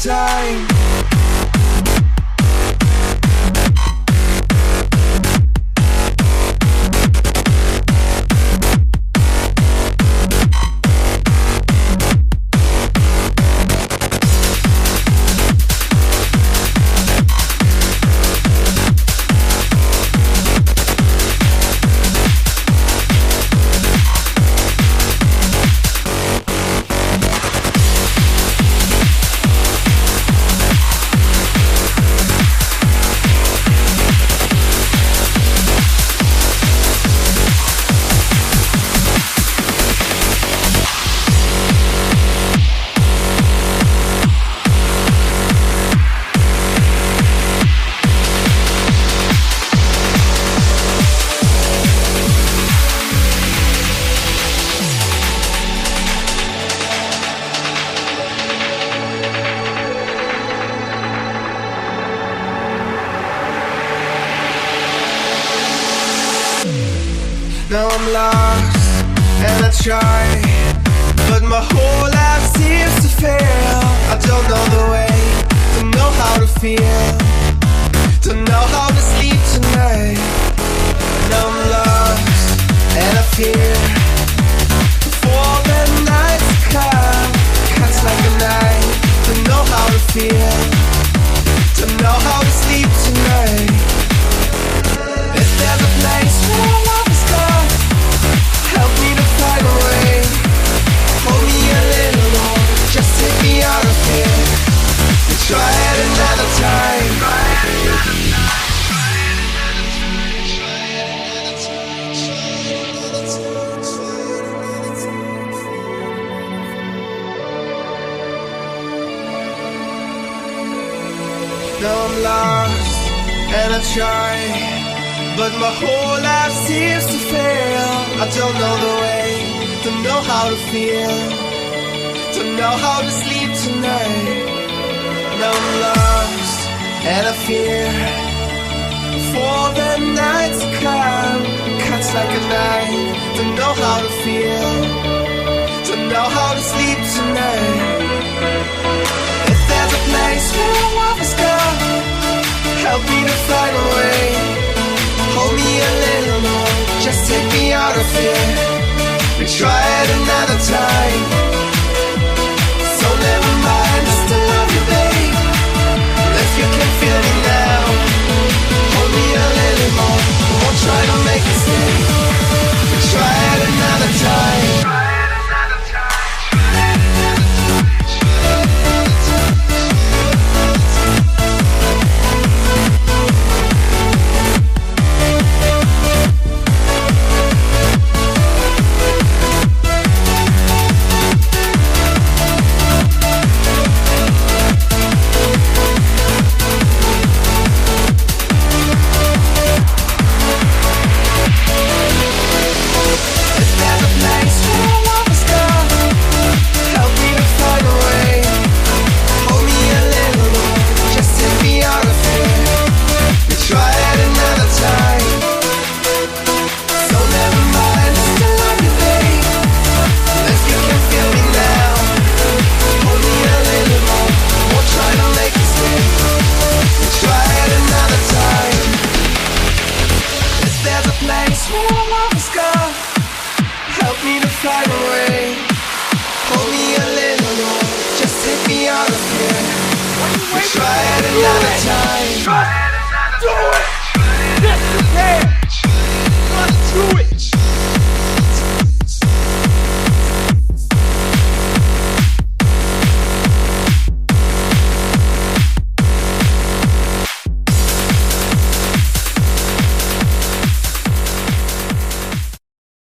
time. Now I'm lost and I try, but my whole life seems to fail. I don't know the way, don't know how to feel, don't know how to sleep tonight. Now I'm lost and I fear before the nights come, cuts like a knife. Don't know how to feel, don't know how to sleep tonight. If there's a place where love is gone, help me to find a way. Hold me a little more, just take me out of here. And try it another time. Now I'm lost and I try, but my whole life seems to fail. I don't know the way, don't know how to feel, don't know how to sleep tonight. Now I'm lost and I fear before the nights come, cuts like a knife. Don't know how to feel, don't know how to sleep tonight. If there's a place where love is gone, help me to find a way. Hold me a little more, just take me out of here. We try it another time. So never mind, I still love you, babe. If you can feel me now, hold me a little more, won't try to make it stay. We try it another time. Try it another time.